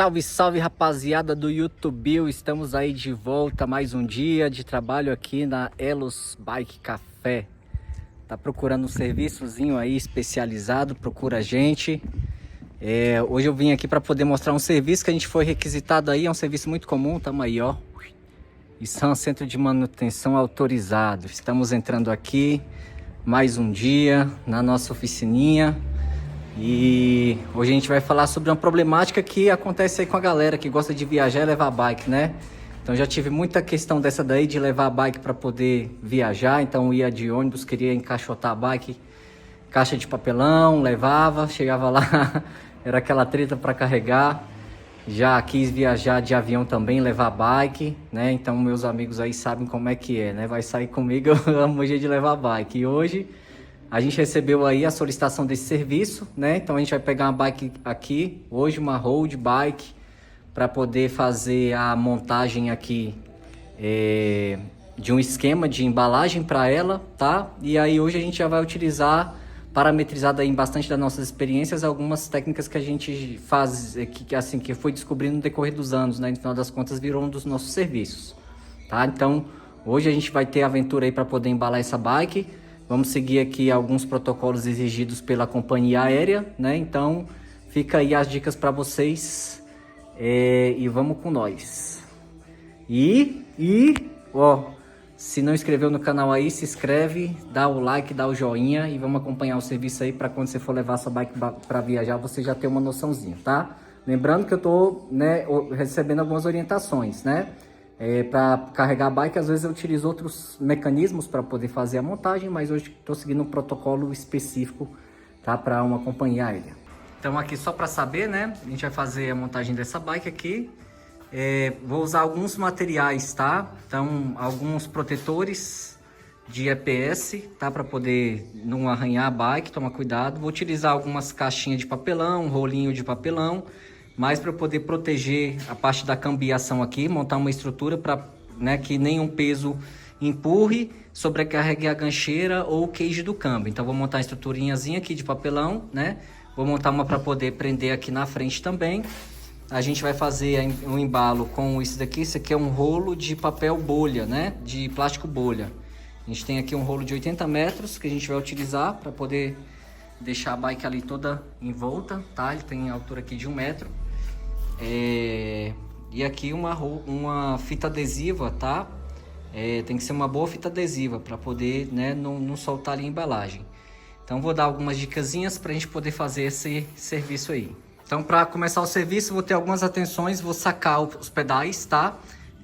Salve, salve rapaziada do YouTube, estamos aí de volta, mais um dia de trabalho aqui na Elos Bike Café. Tá procurando um serviçozinho aí especializado, procura a gente. Hoje eu vim aqui para poder mostrar um serviço que a gente foi requisitado aí, é um serviço muito comum, tamo aí ó. Isso é um centro de manutenção autorizado. Estamos entrando aqui, mais um dia na nossa oficininha. E hoje a gente vai falar sobre uma problemática que acontece aí com a galera que gosta de viajar e levar bike, né? Então já tive muita questão dessa daí de levar a bike para poder viajar. Então ia de ônibus, queria encaixotar a bike, caixa de papelão, levava, chegava lá, era aquela treta para carregar. Já quis viajar de avião também, levar bike, né? Então meus amigos aí sabem como é que é, né? Vai sair comigo, eu amo jeito de levar bike. E hoje a gente recebeu aí a solicitação desse serviço, né? Então a gente vai pegar uma bike aqui, hoje uma road bike, para poder fazer a montagem aqui de um esquema de embalagem para ela, tá? E aí hoje a gente já vai utilizar, parametrizado aí em bastante das nossas experiências, algumas técnicas que a gente faz, que foi descobrindo no decorrer dos anos, né? No final das contas virou um dos nossos serviços, tá? Então hoje a gente vai ter aventura aí para poder embalar essa bike. Vamos seguir aqui alguns protocolos exigidos pela companhia aérea, né? Então, fica aí as dicas para vocês e vamos com nós. Ó, se não inscreveu no canal aí, se inscreve, dá o like, dá o joinha e vamos acompanhar o serviço aí para quando você for levar sua bike para viajar, você já ter uma noçãozinha, tá? Lembrando que eu tô, né, recebendo algumas orientações, né? Para carregar a bike, às vezes eu utilizo outros mecanismos para poder fazer a montagem, mas hoje estou seguindo um protocolo específico, tá, para uma companhia aérea. Então aqui só para saber, né, a gente vai fazer a montagem dessa bike aqui. Vou usar alguns materiais, tá? Então alguns protetores de EPS, tá, para poder não arranhar a bike, tomar cuidado. Vou utilizar algumas caixinhas de papelão, um rolinho de papelão, mas para poder proteger a parte da cambiação aqui, montar uma estrutura para, né, que nenhum peso empurre, sobrecarregue a gancheira ou o cage do câmbio. Então vou montar uma estruturinhazinha aqui de papelão, né? Vou montar uma para poder prender aqui na frente também. A gente vai fazer um embalo com isso daqui. Isso aqui é um rolo de papel bolha, né? De plástico bolha. A gente tem aqui um rolo de 80 metros que a gente vai utilizar para poder deixar a bike ali toda em volta, tá? Ele tem altura aqui de 1 metro. E aqui uma fita adesiva, tá? Tem que ser uma boa fita adesiva para poder, né, não soltar ali a embalagem. Então vou dar algumas dicasinhas para a gente poder fazer esse serviço aí. Então para começar o serviço vou ter algumas atenções, vou sacar os pedais, tá?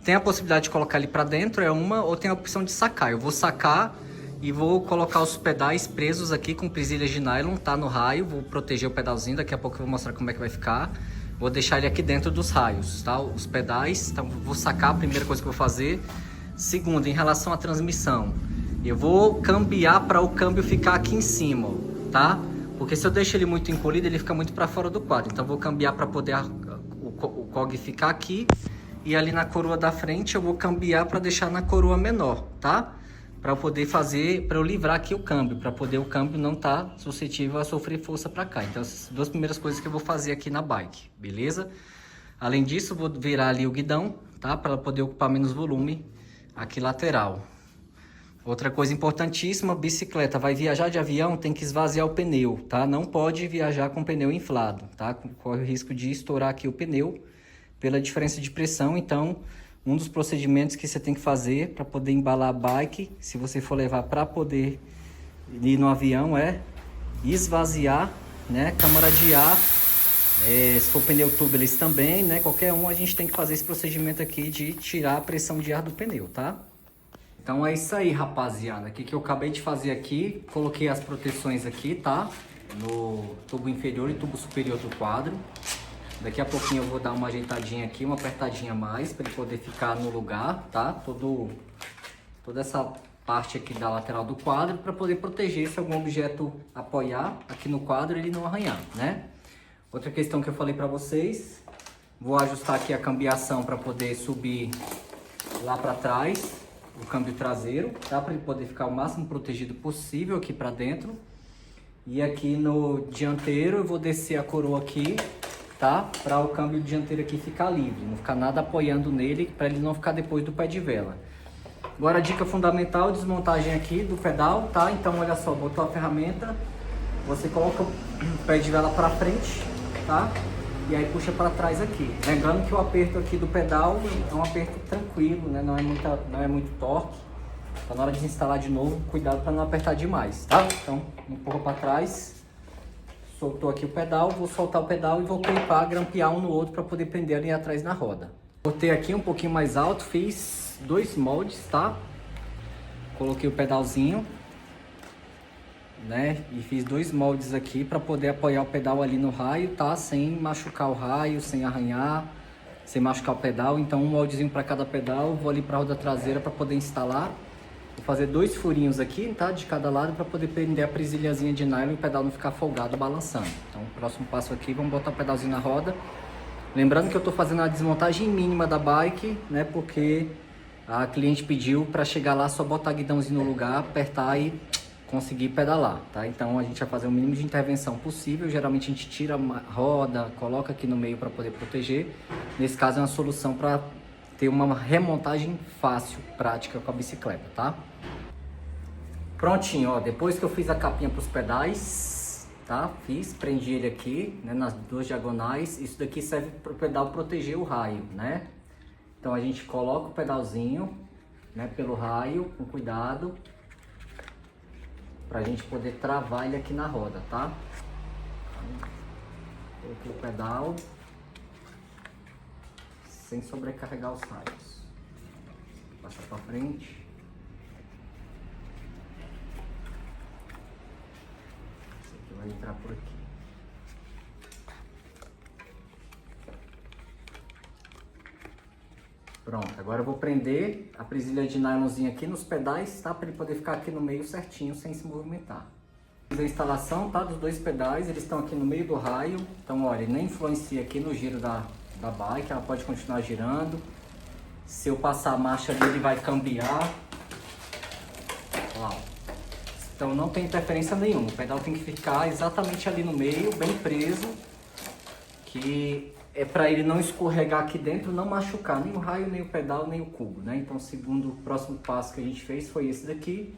Tem a possibilidade de colocar ele para dentro, ou tem a opção de sacar. Eu vou sacar e vou colocar os pedais presos aqui com presilhas de nylon, tá, no raio. Vou proteger o pedalzinho, daqui a pouco eu vou mostrar como é que vai ficar. Vou deixar ele aqui dentro dos raios, tá? Os pedais, então vou sacar, a primeira coisa que eu vou fazer. Segundo, em relação à transmissão, eu vou cambiar para o câmbio ficar aqui em cima, tá? Porque se eu deixo ele muito encolhido, ele fica muito para fora do quadro. Então vou cambiar para poder o cog ficar aqui. E ali na coroa da frente eu vou cambiar para deixar na coroa menor, tá? Para poder fazer, para eu livrar aqui o câmbio, para poder o câmbio não estar suscetível a sofrer força para cá. Então essas duas primeiras coisas que eu vou fazer aqui na bike, beleza? Além disso, vou virar ali o guidão, tá? Para poder ocupar menos volume aqui lateral. Outra coisa importantíssima, bicicleta, vai viajar de avião, tem que esvaziar o pneu, tá? Não pode viajar com o pneu inflado, tá? Corre o risco de estourar aqui o pneu pela diferença de pressão. Então um dos procedimentos que você tem que fazer para poder embalar a bike, se você for levar para poder ir no avião, é esvaziar, né, câmara de ar, se for pneu tubeless também, né, qualquer um, a gente tem que fazer esse procedimento aqui de tirar a pressão de ar do pneu, tá? Então é isso aí, rapaziada, aqui que eu acabei de fazer aqui, coloquei as proteções aqui, tá, no tubo inferior e tubo superior do quadro. Daqui a pouquinho eu vou dar uma ajeitadinha aqui, uma apertadinha a mais, para ele poder ficar no lugar, tá? Toda essa parte aqui da lateral do quadro, para poder proteger se algum objeto apoiar aqui no quadro, ele não arranhar, né? Outra questão que eu falei para vocês, vou ajustar aqui a cambiação para poder subir lá para trás, o câmbio traseiro, tá? Para ele poder ficar o máximo protegido possível aqui para dentro. E aqui no dianteiro eu vou descer a coroa aqui tá? Para o câmbio dianteiro aqui ficar livre, não ficar nada apoiando nele, para ele não ficar depois do pé de vela. Agora a dica fundamental, desmontagem aqui do pedal, tá? Então olha só, botou a ferramenta, você coloca o pé de vela para frente, tá? E aí puxa para trás aqui. Lembrando que o aperto aqui do pedal é um aperto tranquilo, né? Não é muito torque. Então na hora de instalar de novo, cuidado para não apertar demais, tá? Então empurra para trás. Soltou aqui o pedal, vou soltar o pedal e vou clipar, grampear um no outro para poder prender ali atrás na roda. Botei aqui um pouquinho mais alto, fiz 2 moldes, tá? Coloquei o pedalzinho, né? E fiz 2 moldes aqui para poder apoiar o pedal ali no raio, tá? Sem machucar o raio, sem arranhar, sem machucar o pedal. Então um moldezinho para cada pedal, vou ali para a roda traseira para poder instalar. Vou fazer 2 furinhos aqui, tá? De cada lado para poder prender a presilhazinha de nylon e o pedal não ficar folgado balançando. Então, o próximo passo aqui, vamos botar o pedalzinho na roda. Lembrando que eu tô fazendo a desmontagem mínima da bike, né? Porque a cliente pediu para chegar lá, só botar guidãozinho no lugar, apertar e conseguir pedalar, tá? Então, a gente vai fazer o mínimo de intervenção possível. Geralmente a gente tira a roda, coloca aqui no meio para poder proteger. Nesse caso é uma solução para ter uma remontagem fácil, prática com a bicicleta, tá? Prontinho, ó, depois que eu fiz a capinha para os pedais, tá? Prendi ele aqui, né, nas 2 diagonais. Isso daqui serve para o pedal proteger o raio, né? Então a gente coloca o pedalzinho, né, pelo raio, com cuidado, pra gente poder travar ele aqui na roda, tá? Coloquei o pedal sem sobrecarregar os raios. Passa pra frente. Esse aqui vai entrar por aqui. Pronto, agora eu vou prender a presilha de nylonzinho aqui nos pedais, tá? Para ele poder ficar aqui no meio certinho, sem se movimentar. Fiz a instalação, tá? Dos 2 pedais, eles estão aqui no meio do raio. Então, olha, ele nem influencia aqui no giro da bike, ela pode continuar girando. Se eu passar a marcha ali, ele vai cambiar. Olha lá, ó. Então não tem interferência nenhuma, o pedal tem que ficar exatamente ali no meio, bem preso, que é para ele não escorregar aqui dentro, não machucar nem o raio, nem o pedal, nem o cubo, né? Então o próximo passo que a gente fez foi esse daqui.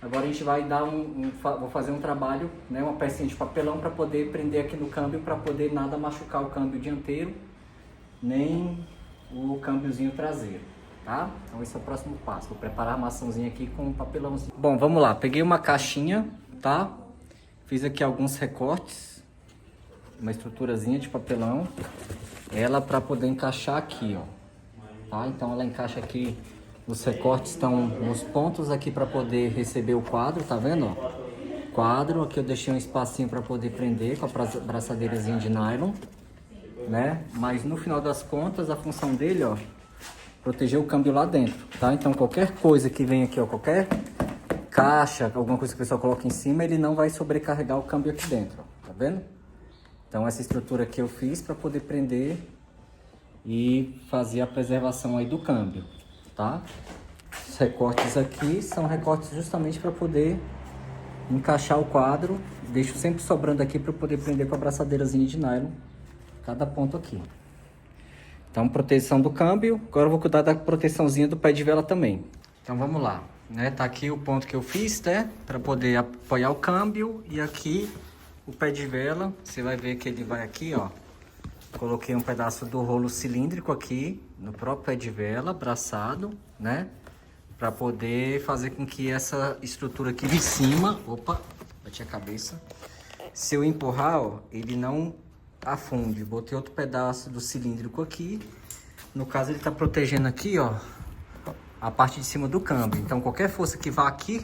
Agora a gente vai dar vou fazer um trabalho, né? Uma pecinha de papelão para poder prender aqui no câmbio, para poder nada machucar o câmbio dianteiro, nem o câmbiozinho traseiro, tá? Então esse é o próximo passo. Vou preparar a maçãzinha aqui com um papelãozinho. Bom, vamos lá. Peguei uma caixinha, tá? Fiz aqui alguns recortes, uma estruturazinha de papelão, ela para poder encaixar aqui, ó, tá? Então ela encaixa aqui, os recortes estão nos pontos aqui para poder receber o quadro, tá vendo, ó? Quadro, aqui eu deixei um espacinho para poder prender com a braçadeirazinha de nylon, né? Mas no final das contas a função dele, ó, proteger o câmbio lá dentro, tá? Então qualquer coisa que vem aqui, ó, qualquer caixa, alguma coisa que o pessoal coloca em cima, ele não vai sobrecarregar o câmbio aqui dentro, ó, tá vendo? Então essa estrutura aqui eu fiz para poder prender e fazer a preservação aí do câmbio, tá? Os recortes aqui são recortes justamente para poder encaixar o quadro. Deixo sempre sobrando aqui para poder prender com a braçadeirazinha de nylon cada ponto aqui. Então proteção do câmbio. Agora eu vou cuidar da proteçãozinha do pé de vela também. Então vamos lá, né? Tá aqui o ponto que eu fiz, né? Para poder apoiar o câmbio, e aqui o pé de vela, você vai ver que ele vai aqui, ó. Coloquei um pedaço do rolo cilíndrico aqui no próprio pé de vela, braçado, né? Para poder fazer com que essa estrutura aqui de cima, opa, bati a cabeça. Se eu empurrar, ó, ele não afunde. Botei outro pedaço do cilíndrico aqui. No caso ele tá protegendo aqui, ó, a parte de cima do câmbio. Então qualquer força que vá aqui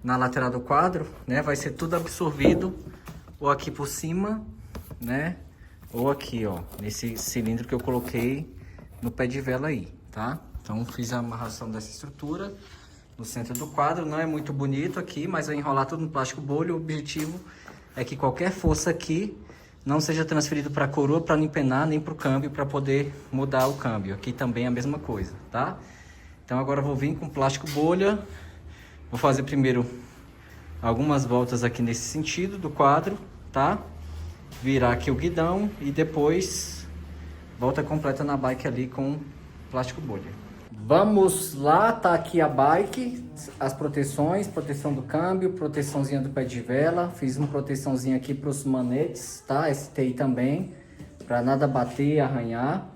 na lateral do quadro, né, vai ser tudo absorvido ou aqui por cima, né, ou aqui, ó, nesse cilindro que eu coloquei no pé de vela aí, tá? Então fiz a amarração dessa estrutura no centro do quadro. Não é muito bonito aqui, mas vai enrolar tudo no plástico bolha. O objetivo é que qualquer força aqui não seja transferido para a coroa, para não empenar, nem para o câmbio, para poder mudar o câmbio. Aqui também é a mesma coisa, tá? Então agora eu vou vir com plástico bolha. Vou fazer primeiro algumas voltas aqui nesse sentido do quadro, tá? virar aqui o guidão e depois volta completa na bike ali com plástico bolha. Vamos lá, tá aqui a bike, as proteções, proteção do câmbio, proteçãozinha do pé de vela, fiz uma proteçãozinha aqui para os manetes, tá? STI também, para nada bater, arranhar.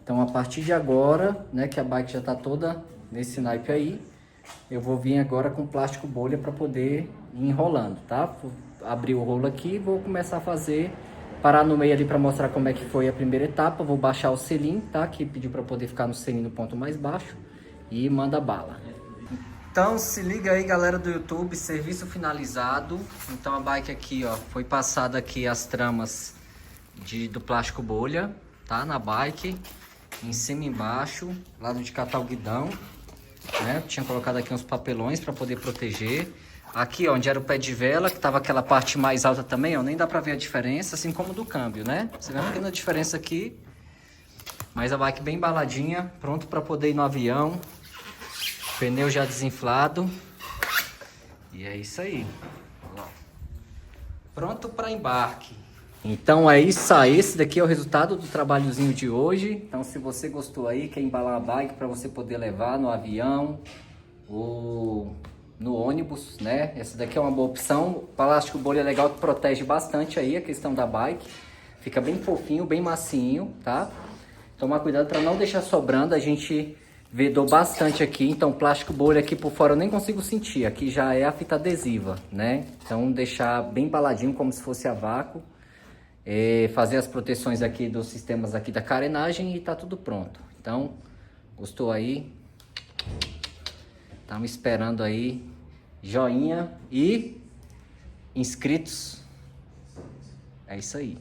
Então a partir de agora, né, que a bike já tá toda nesse naipe aí, eu vou vir agora com plástico bolha para poder ir enrolando, tá? Vou abrir o rolo aqui e vou começar a fazer, parar no meio ali para mostrar como é que foi a primeira etapa. Vou baixar o selim, tá? Que pediu para poder ficar no selim no ponto mais baixo e manda bala. Então se liga aí, galera do YouTube, serviço finalizado. Então a bike aqui, ó, foi passada aqui as tramas do plástico bolha, tá? Na bike, em cima e embaixo, lado de catar o guidão, né? Eu tinha colocado aqui uns papelões para poder proteger. Aqui, ó, onde era o pé de vela, que tava aquela parte mais alta também, ó, nem dá pra ver a diferença, assim como do câmbio, né? Você vê uma pequena diferença aqui, mas a bike bem embaladinha, pronto para poder ir no avião. Pneu já desinflado. E é isso aí. Pronto para embarque. Então é isso aí, esse daqui é o resultado do trabalhozinho de hoje. Então se você gostou aí, quer embalar a bike para você poder levar no avião ou no ônibus, né? Essa daqui é uma boa opção. O plástico bolha é legal, que protege bastante aí a questão da bike. Fica bem fofinho, bem macinho, tá? Tomar cuidado para não deixar sobrando. A gente vedou bastante aqui, então plástico bolha aqui por fora eu nem consigo sentir. Aqui já é a fita adesiva, né? Então deixar bem embaladinho como se fosse a vácuo. Fazer as proteções aqui dos sistemas aqui da carenagem e tá tudo pronto. Então, gostou aí? Estamos esperando aí joinha e inscritos. É isso aí.